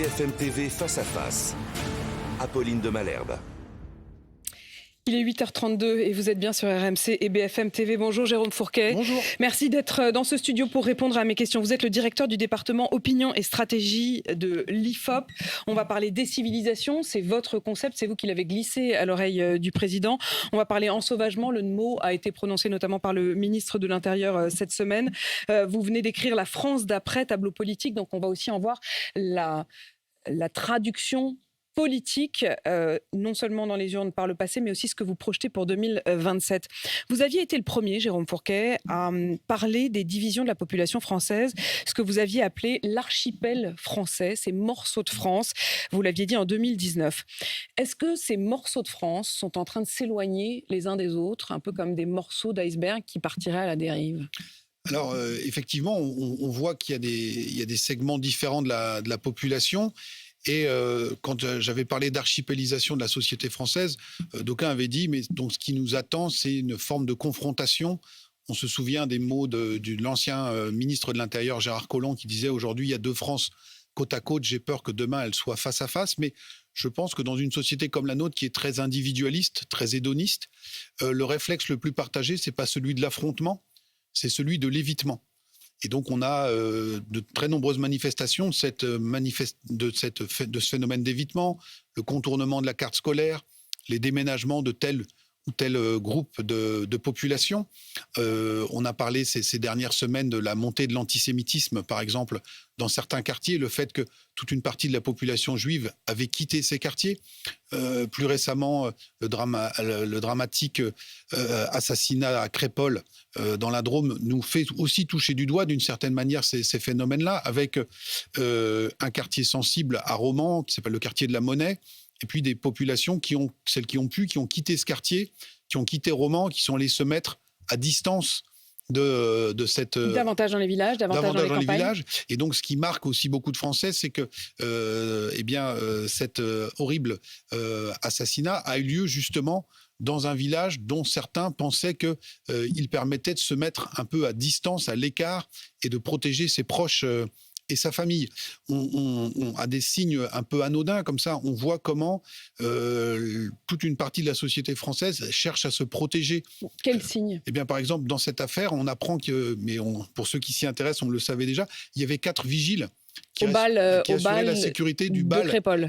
BFM TV Face à Face. Apolline de Malherbe. Il est 8h32 et vous êtes bien sur RMC et BFM TV. Bonjour Jérôme Fourquet. Bonjour. Merci d'être dans ce studio pour répondre à mes questions. Vous êtes le directeur du département opinion et stratégie de l'IFOP. On va parler décivilisation, c'est votre concept, c'est vous qui l'avez glissé à l'oreille du président. On va parler ensauvagement, le mot a été prononcé notamment par le ministre de l'Intérieur cette semaine. Vous venez d'écrire La France d'après, tableau politique, donc on va aussi en voir la traduction politique, non seulement dans les urnes par le passé, mais aussi ce que vous projetez pour 2027. Vous aviez été le premier, Jérôme Fourquet, à parler des divisions de la population française, ce que vous aviez appelé l'archipel français, ces morceaux de France. Vous l'aviez dit en 2019. Est-ce que ces morceaux de France sont en train de s'éloigner les uns des autres, un peu comme des morceaux d'iceberg qui partiraient à la dérive ? Alors, effectivement, on voit qu'il y a des segments différents de la population. Et quand j'avais parlé d'archipélisation de la société française, d'aucuns avaient dit, mais donc ce qui nous attend, c'est une forme de confrontation. On se souvient des mots de l'ancien ministre de l'Intérieur, Gérard Collomb, qui disait « Aujourd'hui, il y a deux France côte à côte, j'ai peur que demain, elles soient face à face ». Mais je pense que dans une société comme la nôtre, qui est très individualiste, très hédoniste, le réflexe le plus partagé, c'est pas celui de l'affrontement, c'est celui de l'évitement. Et donc, on a de très nombreuses manifestations de ce phénomène d'évitement, le contournement de la carte scolaire, les déménagements de tel ou tel groupe de population. On a parlé ces dernières semaines de la montée de l'antisémitisme, par exemple, dans certains quartiers, le fait que toute une partie de la population juive avait quitté ces quartiers. Plus récemment, le dramatique assassinat à Crépol, dans la Drôme, nous fait aussi toucher du doigt, d'une certaine manière, ces phénomènes-là, avec un quartier sensible à Romans, qui s'appelle le quartier de la Monnaie, et puis des populations qui ont quitté ce quartier, qui ont quitté Romans, qui sont allées se mettre à distance de cette... Davantage dans les villages, davantage dans les campagnes. Villages. Et donc, ce qui marque aussi beaucoup de Français, c'est que cet horrible assassinat a eu lieu justement dans un village dont certains pensaient qu'il permettait de se mettre un peu à distance, à l'écart, et de protéger ses proches et sa famille. On a des signes un peu anodins comme ça. On voit comment toute une partie de la société française cherche à se protéger. Quels signes ? Eh bien, par exemple, dans cette affaire, on apprend pour ceux qui s'y intéressent, on le savait déjà, il y avait 4 vigiles qui assuraient la sécurité du bal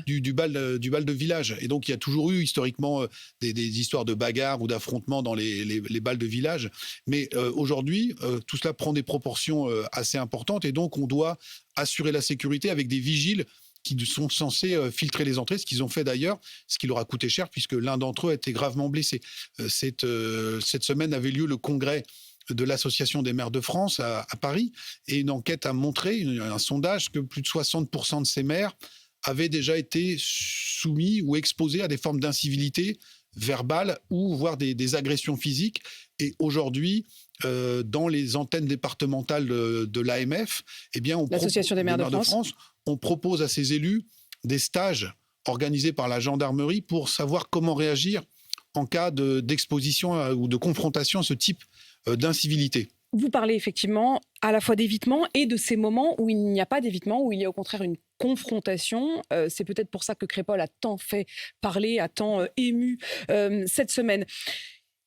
de village. Et donc, il y a toujours eu historiquement des histoires de bagarres ou d'affrontements dans les bals de village. Mais aujourd'hui, tout cela prend des proportions assez importantes. Et donc, on doit assurer la sécurité avec des vigiles qui sont censés filtrer les entrées, ce qu'ils ont fait d'ailleurs, ce qui leur a coûté cher puisque l'un d'entre eux a été gravement blessé. Cette semaine avait lieu le congrès de l'Association des maires de France à Paris, et une enquête a montré, un sondage, que plus de 60% de ces maires avaient déjà été soumis ou exposés à des formes d'incivilité verbale ou voire des agressions physiques. Et aujourd'hui, dans les antennes départementales de l'AMF, l'Association des maires de France, on propose à ces élus des stages organisés par la gendarmerie pour savoir comment réagir en cas d'exposition ou de confrontation à ce type d'incivilité. Vous parlez effectivement à la fois d'évitement et de ces moments où il n'y a pas d'évitement, où il y a au contraire une confrontation. C'est peut-être pour ça que Crépol a tant fait parler, a tant ému cette semaine.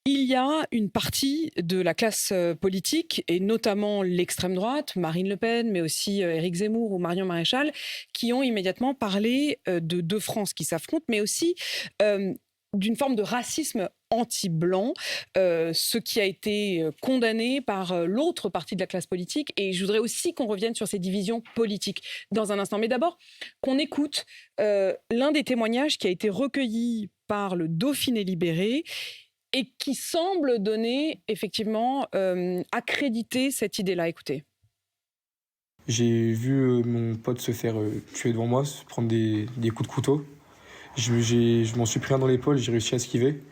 Il y a une partie de la classe politique, et notamment l'extrême droite, Marine Le Pen, mais aussi Éric Zemmour ou Marion Maréchal, qui ont immédiatement parlé de deux France qui s'affrontent, mais aussi d'une forme de racisme anti-blanc, ce qui a été condamné par l'autre partie de la classe politique. Et je voudrais aussi qu'on revienne sur ces divisions politiques dans un instant. Mais d'abord, qu'on écoute l'un des témoignages qui a été recueilli par le Dauphiné libéré et qui semble donner, effectivement, accréditer cette idée-là. Écoutez. J'ai vu mon pote se faire tuer devant moi, se prendre des coups de couteau. Je m'en suis pris un dans l'épaule, j'ai réussi à esquiver.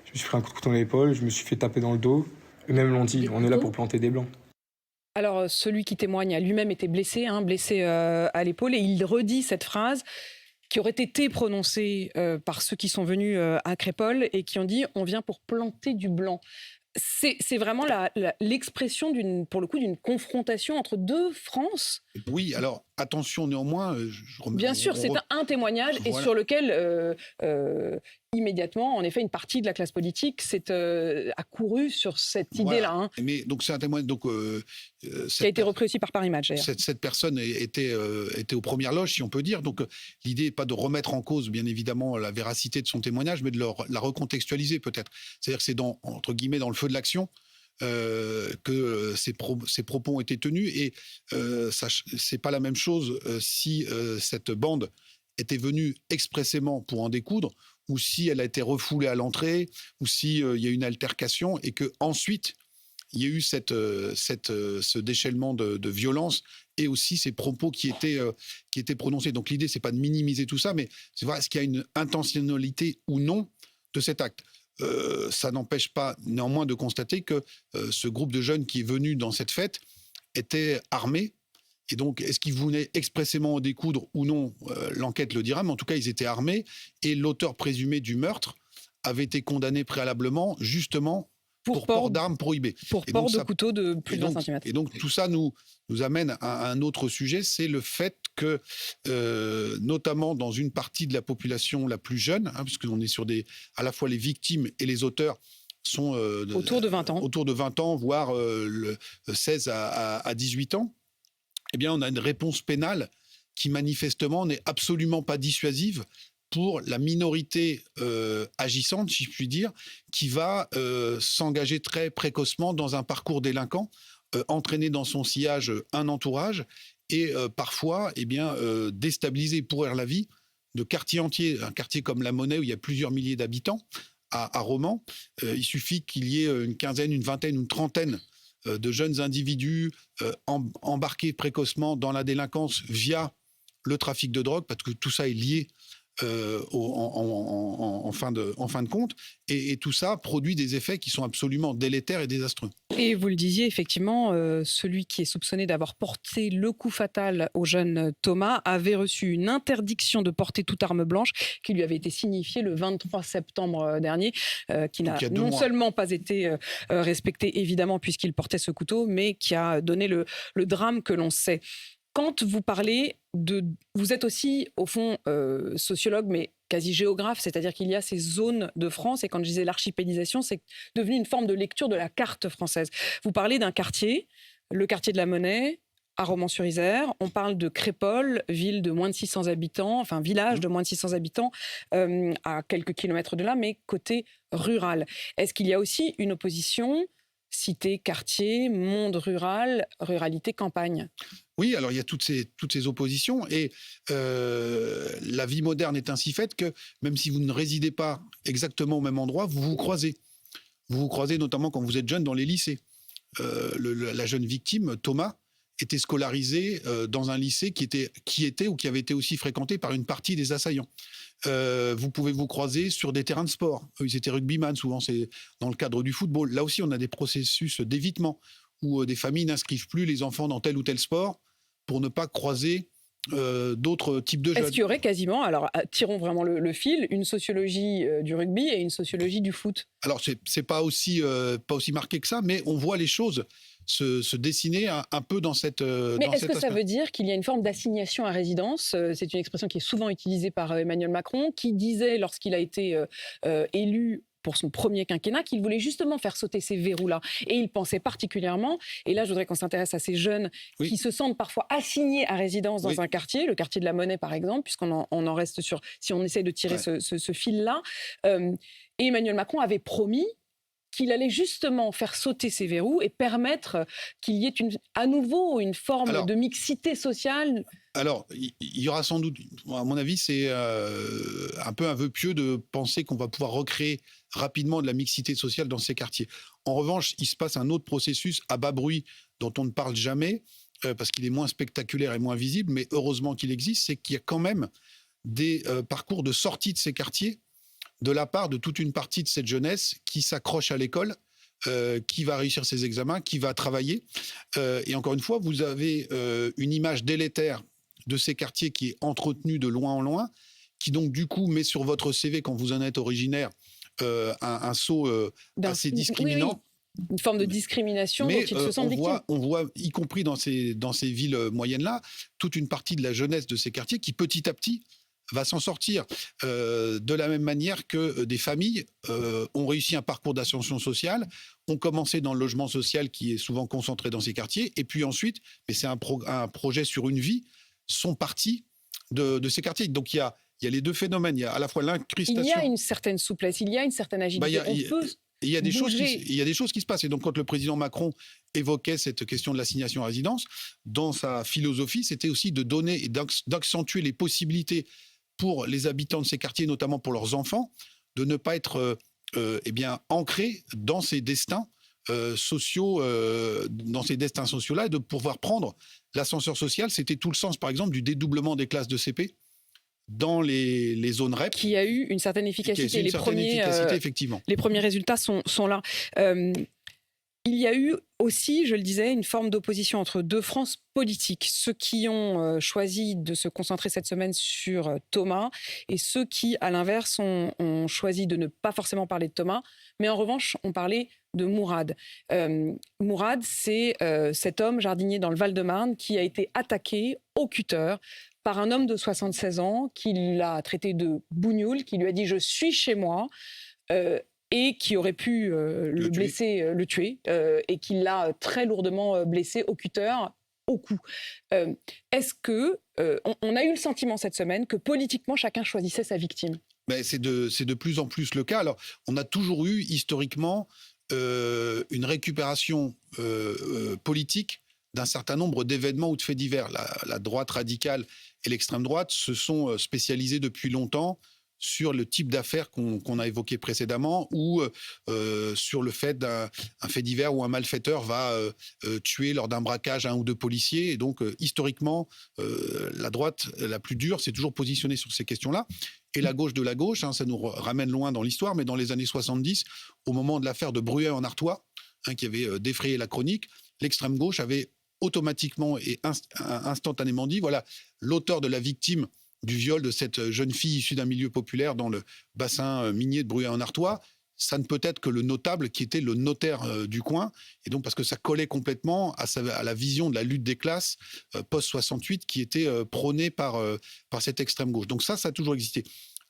Je me suis pris un coup de couteau dans l'épaule, je me suis fait taper dans le dos. Eux-mêmes l'ont dit, on est là pour planter des blancs. Alors, celui qui témoigne a lui-même été blessé à l'épaule, et il redit cette phrase qui aurait été prononcée par ceux qui sont venus à Crépol et qui ont dit « on vient pour planter du blanc ». C'est vraiment l'expression, pour le coup, d'une confrontation entre deux France. Oui, alors, attention néanmoins. Bien sûr, c'est un témoignage et sur lequel immédiatement, en effet, une partie de la classe politique a couru sur cette idée-là. Hein. Mais donc c'est un témoignage qui a été repris aussi par Paris Match. Cette personne était aux premières loges, si on peut dire. Donc l'idée n'est pas de remettre en cause, bien évidemment, la véracité de son témoignage, mais de la recontextualiser peut-être. C'est-à-dire que c'est entre guillemets dans le feu de l'action que ces propos ont été tenus, et c'est pas la même chose si cette bande était venue expressément pour en découdre, ou si elle a été refoulée à l'entrée, ou si il y a eu une altercation et que ensuite il y a eu ce déchaînement de violence et aussi ces propos qui étaient prononcés. Donc l'idée, c'est pas de minimiser tout ça, mais c'est voir est-ce qu'il y a une intentionnalité ou non de cet acte. Ça n'empêche pas néanmoins de constater que ce groupe de jeunes qui est venu dans cette fête était armé. Et donc, est-ce qu'ils voulaient expressément en découdre ou non, l'enquête le dira, mais en tout cas, ils étaient armés. Et l'auteur présumé du meurtre avait été condamné préalablement, justement, pour port d'armes prohibées. Pour port de couteau de plus de 20 cm. Et donc, tout ça nous amène à un autre sujet, c'est le fait que, notamment dans une partie de la population la plus jeune, parce qu'on est sur à la fois les victimes et les auteurs, sont autour de 20 ans. Autour de 20 ans, voire 16 à 18 ans. Eh bien, on a une réponse pénale qui, manifestement, n'est absolument pas dissuasive pour la minorité agissante, si je puis dire, qui va s'engager très précocement dans un parcours délinquant, entraîner dans son sillage un entourage et parfois déstabiliser, pourrir la vie de quartiers entiers. Un quartier comme La Monnaie, où il y a plusieurs milliers d'habitants, à Romans, il suffit qu'il y ait une quinzaine, une vingtaine, une trentaine de jeunes individus embarqués précocement dans la délinquance via le trafic de drogue, parce que tout ça est lié en fin de compte, et tout ça produit des effets qui sont absolument délétères et désastreux. Et vous le disiez, effectivement, celui qui est soupçonné d'avoir porté le coup fatal au jeune Thomas avait reçu une interdiction de porter toute arme blanche qui lui avait été signifiée le 23 septembre dernier, qui n'a non seulement pas été respectée, évidemment, puisqu'il portait ce couteau, mais qui a donné le drame que l'on sait. Quand vous parlez vous êtes aussi, au fond, sociologue, mais quasi géographe, c'est-à-dire qu'il y a ces zones de France, et quand je disais l'archipélisation, c'est devenu une forme de lecture de la carte française. Vous parlez d'un quartier, le quartier de la Monnaie, à Romans-sur-Isère. On parle de Crépol, ville de moins de 600 habitants, enfin village de moins de 600 habitants, à quelques kilomètres de là, mais côté rural. Est-ce qu'il y a aussi une opposition cité, quartier, monde rural, ruralité, campagne? Oui, alors il y a toutes ces oppositions, et la vie moderne est ainsi faite que même si vous ne résidez pas exactement au même endroit, vous vous croisez. Vous vous croisez notamment quand vous êtes jeune dans les lycées. La jeune victime, Thomas, était scolarisé dans un lycée qui était ou qui avait été aussi fréquenté par une partie des assaillants. Vous pouvez vous croiser sur des terrains de sport. Ils étaient rugbyman, souvent c'est dans le cadre du football. Là aussi, on a des processus d'évitement où des familles n'inscrivent plus les enfants dans tel ou tel sport pour ne pas croiser d'autres types de jeunes. Est-ce qu'il y aurait quasiment, alors tirons vraiment le fil, une sociologie du rugby et une sociologie du foot? Alors c'est pas aussi marqué que ça, mais on voit les choses se dessiner un peu dans cette... Mais est-ce que ça veut dire qu'il y a une forme d'assignation à résidence? C'est une expression qui est souvent utilisée par Emmanuel Macron, qui disait, lorsqu'il a été élu pour son premier quinquennat, qu'il voulait justement faire sauter ces verrous-là. Et il pensait particulièrement, et là je voudrais qu'on s'intéresse à ces jeunes qui se sentent parfois assignés à résidence dans un quartier, le quartier de la Monnaie par exemple, puisqu'on en reste sur, si on essaie de tirer ce fil-là. Et Emmanuel Macron avait promis qu'il allait justement faire sauter ces verrous et permettre qu'il y ait à nouveau une forme de mixité sociale. Alors, il y aura sans doute, à mon avis, c'est un peu un vœu pieux de penser qu'on va pouvoir recréer rapidement de la mixité sociale dans ces quartiers. En revanche, il se passe un autre processus à bas bruit dont on ne parle jamais, parce qu'il est moins spectaculaire et moins visible, mais heureusement qu'il existe, c'est qu'il y a quand même des parcours de sortie de ces quartiers de la part de toute une partie de cette jeunesse qui s'accroche à l'école, qui va réussir ses examens, qui va travailler. Et encore une fois, vous avez une image délétère de ces quartiers qui est entretenue de loin en loin, qui donc du coup met sur votre CV, quand vous en êtes originaire, un sceau assez discriminant. Une forme de discrimination dont Mais ils se sentent victimes. on voit, y compris dans ces villes moyennes-là, toute une partie de la jeunesse de ces quartiers qui, petit à petit, va s'en sortir. De la même manière que des familles ont réussi un parcours d'ascension sociale, ont commencé dans le logement social qui est souvent concentré dans ces quartiers, et puis ensuite, mais c'est un projet sur une vie, sont partis de ces quartiers. Donc il y a les deux phénomènes. Il y a à la fois l'incrustation. Il y a une certaine souplesse, il y a une certaine agilité. Il y a des bouger. choses qui se passent. Et donc, quand le président Macron évoquait cette question de l'assignation à résidence, dans sa philosophie, c'était aussi de donner et d'accentuer les possibilités pour les habitants de ces quartiers, notamment pour leurs enfants, de ne pas être ancrés dans ces destins sociaux, là, et de pouvoir prendre l'ascenseur social. C'était tout le sens, par exemple, du dédoublement des classes de CP dans les zones REP. Qui a eu une certaine efficacité. Effectivement. Les premiers résultats sont là. Il y a eu aussi, je le disais, une forme d'opposition entre deux franges politiques. Ceux qui ont choisi de se concentrer cette semaine sur Thomas et ceux qui, à l'inverse, ont choisi de ne pas forcément parler de Thomas, mais en revanche, ont parlé de Mourad. Mourad, c'est cet homme jardinier dans le Val-de-Marne qui a été attaqué au cutter par un homme de 76 ans qui l'a traité de bougnoul, qui lui a dit « je suis chez moi ». Et qui aurait pu le tuer, et qui l'a très lourdement blessé au cutter, au cou. Est-ce que on a eu le sentiment cette semaine que politiquement chacun choisissait sa victime? Mais c'est de plus en plus le cas. Alors, on a toujours eu historiquement une récupération politique d'un certain nombre d'événements ou de faits divers. La droite radicale et l'extrême droite se sont spécialisés depuis longtemps sur le type d'affaires qu'on a évoqué précédemment, ou sur le fait d'un fait divers où un malfaiteur va tuer lors d'un braquage un ou deux policiers. Et donc, historiquement, la droite la plus dure s'est toujours positionnée sur ces questions-là. Et la gauche de la gauche, ça nous ramène loin dans l'histoire, mais dans les années 70, au moment de l'affaire de Bruay en Artois, qui avait défrayé la chronique, l'extrême gauche avait automatiquement et instantanément dit, voilà, l'auteur de la victime du viol de cette jeune fille issue d'un milieu populaire dans le bassin minier de Bruyères-en-Artois, ça ne peut être que le notable qui était le notaire du coin. Et donc, parce que ça collait complètement à la vision de la lutte des classes post-68 qui était prônée par cette extrême gauche. Donc ça a toujours existé.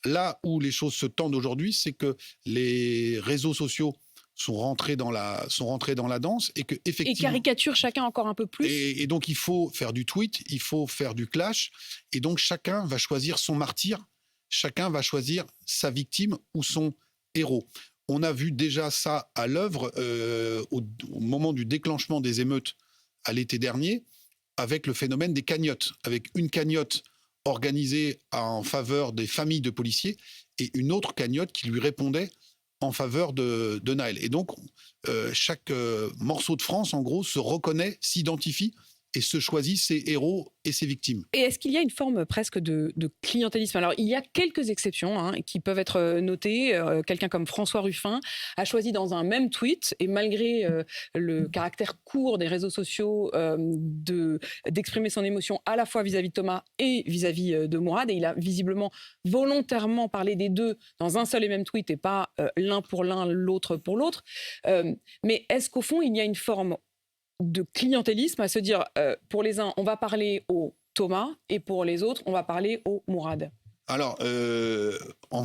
Là où les choses se tendent aujourd'hui, c'est que les réseaux sociaux sont rentrés dans la danse et que effectivement. Et caricature chacun encore un peu plus. Et donc il faut faire du tweet, il faut faire du clash, et donc chacun va choisir son martyr, chacun va choisir sa victime ou son héros. On a vu déjà ça à l'œuvre au moment du déclenchement des émeutes à l'été dernier, avec le phénomène des cagnottes, avec une cagnotte organisée en faveur des familles de policiers et une autre cagnotte qui lui répondait en faveur de Naël. Et donc, chaque morceau de France, en gros, se reconnaît, s'identifie et se choisit ses héros et ses victimes. Et est-ce qu'il y a une forme presque de clientélisme? Alors, il y a quelques exceptions qui peuvent être notées. Quelqu'un comme François Ruffin a choisi dans un même tweet, et malgré le caractère court des réseaux sociaux, d'exprimer son émotion à la fois vis-à-vis de Thomas et vis-à-vis de Mourad. Et il a visiblement volontairement parlé des deux dans un seul et même tweet et pas l'un pour l'un, l'autre pour l'autre. Mais est-ce qu'au fond, il y a une forme de clientélisme à se dire pour les uns on va parler au Thomas et pour les autres on va parler au Mourad? Alors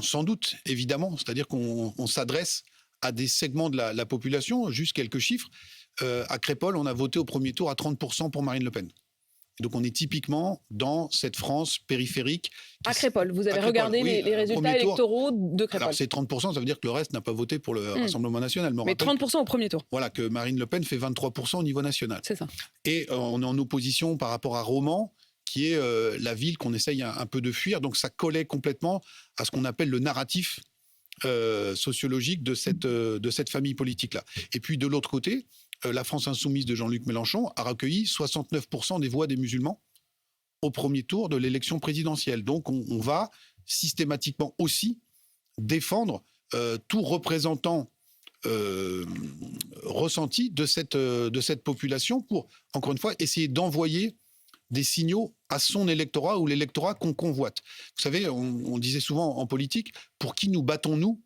sans doute évidemment, c'est-à-dire qu'on s'adresse à des segments de la population. Juste quelques chiffres, à Crépol on a voté au premier tour à 30% pour Marine Le Pen. Et donc on est typiquement dans cette France périphérique. À Crépol, vous avez regardé les résultats électoraux de Crépol. Alors c'est 30%, ça veut dire que le reste n'a pas voté pour le Rassemblement national. Mais 30% au premier tour. Voilà, que Marine Le Pen fait 23% au niveau national. C'est ça. Et on est en opposition par rapport à Romans, qui est la ville qu'on essaye un peu de fuir. Donc ça collait complètement à ce qu'on appelle le narratif sociologique de cette famille politique-là. Et puis de l'autre côté, la France insoumise de Jean-Luc Mélenchon a recueilli 69% des voix des musulmans au premier tour de l'élection présidentielle. Donc on va systématiquement aussi défendre tout représentant ressenti de cette population pour, encore une fois, essayer d'envoyer des signaux à son électorat ou l'électorat qu'on convoite. Vous savez, on disait souvent en politique, pour qui nous battons-nous?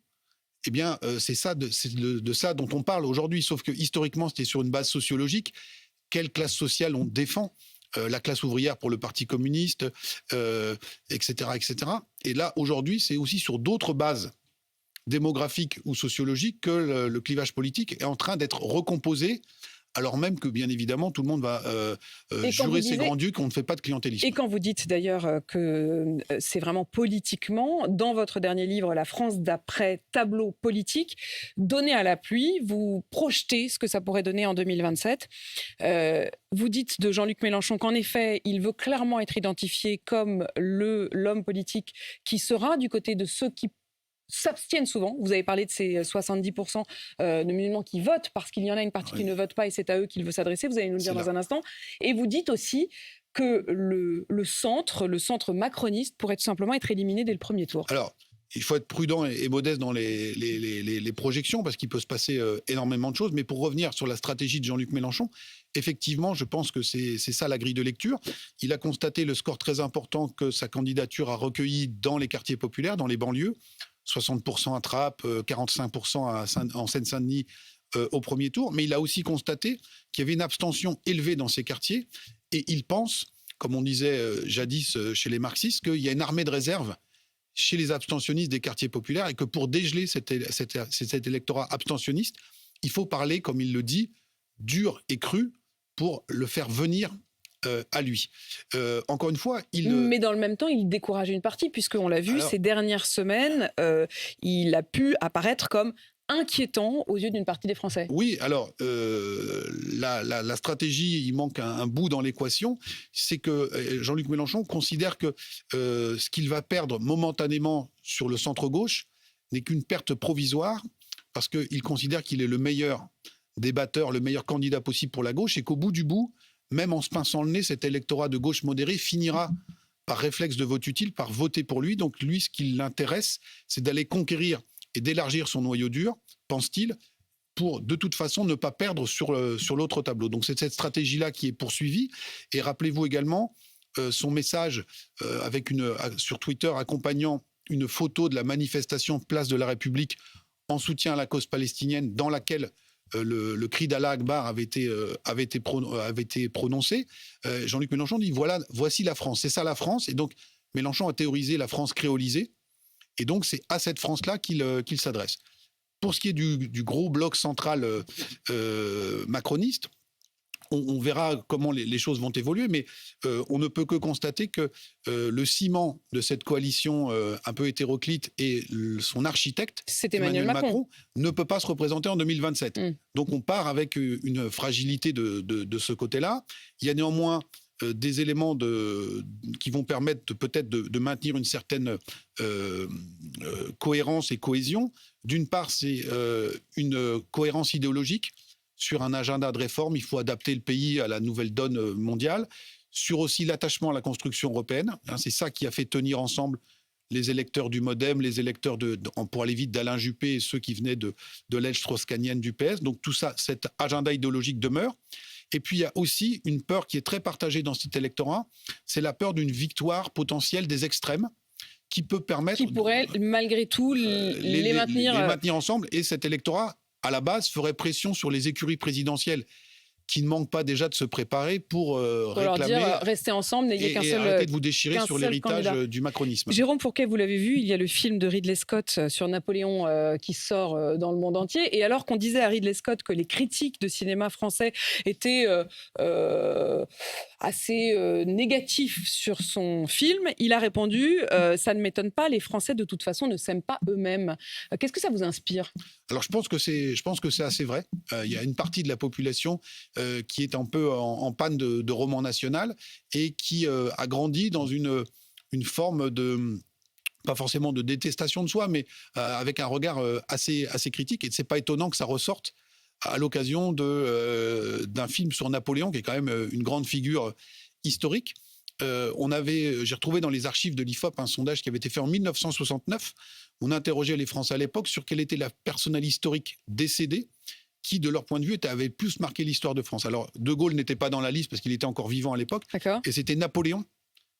eh bien, c'est de ça dont on parle aujourd'hui. Sauf que historiquement, c'était sur une base sociologique. Quelle classe sociale on défend? La classe ouvrière pour le Parti communiste, etc., etc. Et là, aujourd'hui, c'est aussi sur d'autres bases démographiques ou sociologiques que le clivage politique est en train d'être recomposé, alors même que, bien évidemment, tout le monde va jurer ses grands-dieux qu'on ne fait pas de clientélisme. Et quand vous dites d'ailleurs que c'est vraiment politiquement, dans votre dernier livre, La France d'après, tableau politique, donné à la pluie, vous projetez ce que ça pourrait donner en 2027. Vous dites de Jean-Luc Mélenchon qu'en effet, il veut clairement être identifié comme l'homme politique qui sera du côté de ceux qui s'abstiennent souvent. Vous avez parlé de ces 70% de musulmans qui votent parce qu'il y en a une partie qui ne vote pas et c'est à eux qu'il veut s'adresser. Vous allez nous le dire dans un instant. Et vous dites aussi que le centre macroniste pourrait tout simplement être éliminé dès le premier tour. Alors, il faut être prudent et modeste dans les projections parce qu'il peut se passer énormément de choses. Mais pour revenir sur la stratégie de Jean-Luc Mélenchon, effectivement, je pense que c'est ça la grille de lecture. Il a constaté le score très important que sa candidature a recueilli dans les quartiers populaires, dans les banlieues. 60% à Trappes, 45% en Seine-Saint-Denis au premier tour. Mais il a aussi constaté qu'il y avait une abstention élevée dans ces quartiers. Et il pense, comme on disait jadis chez les marxistes, qu'il y a une armée de réserve chez les abstentionnistes des quartiers populaires et que pour dégeler cet électorat abstentionniste, il faut parler, comme il le dit, dur et cru pour le faire venir à lui. Encore une fois, Mais dans le même temps, il décourage une partie, puisqu'on l'a vu ces dernières semaines, il a pu apparaître comme inquiétant aux yeux d'une partie des Français. Oui, alors la stratégie, il manque un bout dans l'équation, c'est que Jean-Luc Mélenchon considère que ce qu'il va perdre momentanément sur le centre-gauche n'est qu'une perte provisoire, parce qu'il considère qu'il est le meilleur débatteur, le meilleur candidat possible pour la gauche, et qu'au bout du bout, même en se pinçant le nez, cet électorat de gauche modéré finira par réflexe de vote utile, par voter pour lui. Donc lui, ce qui l'intéresse, c'est d'aller conquérir et d'élargir son noyau dur, pense-t-il, pour de toute façon ne pas perdre sur l'autre tableau. Donc c'est cette stratégie-là qui est poursuivie. Et rappelez-vous également son message sur Twitter accompagnant une photo de la manifestation Place de la République en soutien à la cause palestinienne, dans laquelle le cri d'Allah Akbar avait été prononcé. Jean-Luc Mélenchon dit voici la France, c'est ça la France. Et donc Mélenchon a théorisé la France créolisée. Et donc c'est à cette France-là qu'il s'adresse. Pour ce qui est du gros bloc central macroniste, on verra comment les choses vont évoluer, mais on ne peut que constater que le ciment de cette coalition un peu hétéroclite et son architecte, c'est Emmanuel Macron, ne peut pas se représenter en 2027. Donc on part avec une fragilité de ce côté-là. Il y a néanmoins des éléments qui vont permettre peut-être de maintenir une certaine cohérence et cohésion. D'une part, c'est une cohérence idéologique. Sur un agenda de réforme, il faut adapter le pays à la nouvelle donne mondiale. Sur aussi l'attachement à la construction européenne, c'est ça qui a fait tenir ensemble les électeurs du MoDem, les électeurs pour aller vite d'Alain Juppé et ceux qui venaient de l'aile strauss-kahnienne du PS. Donc tout ça, cet agenda idéologique demeure. Et puis il y a aussi une peur qui est très partagée dans cet électorat, c'est la peur d'une victoire potentielle des extrêmes qui peut permettre... Qui pourrait malgré tout les maintenir... Les maintenir ensemble. Et cet électorat, à la base, ferait pression sur les écuries présidentielles qui ne manquent pas déjà de se préparer pour réclamer... leur dire, restez ensemble, n'ayez qu'un seul... arrêtez de vous déchirer sur l'héritage du macronisme. Jérôme Fourquet, vous l'avez vu, il y a le film de Ridley Scott sur Napoléon qui sort dans le monde entier. Et alors qu'on disait à Ridley Scott que les critiques de cinéma français étaient assez négatifs sur son film, il a répondu « Ça ne m'étonne pas, les Français de toute façon ne s'aiment pas eux-mêmes ». Qu'est-ce que ça vous inspire ? Alors je pense que c'est assez vrai. Il y a une partie de la population qui est un peu en panne de roman national et qui a grandi dans une forme de, pas forcément de détestation de soi, mais avec un regard assez critique. Et c'est pas étonnant que ça ressorte à l'occasion d'un film sur Napoléon, qui est quand même une grande figure historique. J'ai retrouvé dans les archives de l'IFOP un sondage qui avait été fait en 1969. On interrogeait les Français à l'époque sur quelle était la personne historique décédée qui, de leur point de vue, avait plus marqué l'histoire de France. Alors, De Gaulle n'était pas dans la liste parce qu'il était encore vivant à l'époque. D'accord. Et c'était Napoléon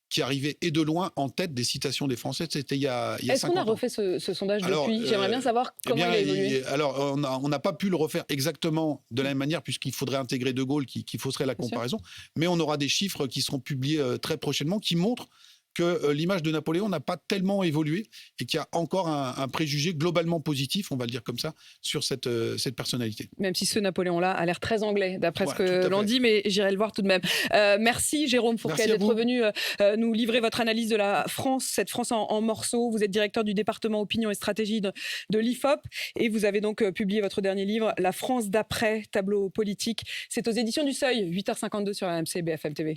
qui arrivait et de loin en tête des citations des Français. C'était il y a 50 ans. Est-ce qu'on a refait ce sondage depuis? J'aimerais bien savoir comment il a évolué. Alors, on n'a pas pu le refaire exactement de la même manière, puisqu'il faudrait intégrer De Gaulle, qui fausserait la comparaison. Mais on aura des chiffres qui seront publiés très prochainement, qui montrent que l'image de Napoléon n'a pas tellement évolué et qu'il y a encore un préjugé globalement positif, on va le dire comme ça, sur cette personnalité. Même si ce Napoléon-là a l'air très anglais, d'après ce tout à que l'on fait. dit, mais j'irai le voir tout de même. Merci Jérôme Fourquet d'être venu nous livrer votre analyse de la France, cette France en morceaux. Vous êtes directeur du département opinion et stratégie de l'IFOP et vous avez donc publié votre dernier livre, La France d'après, tableau politique. C'est aux éditions du Seuil, 8h52 sur RMC BFM TV.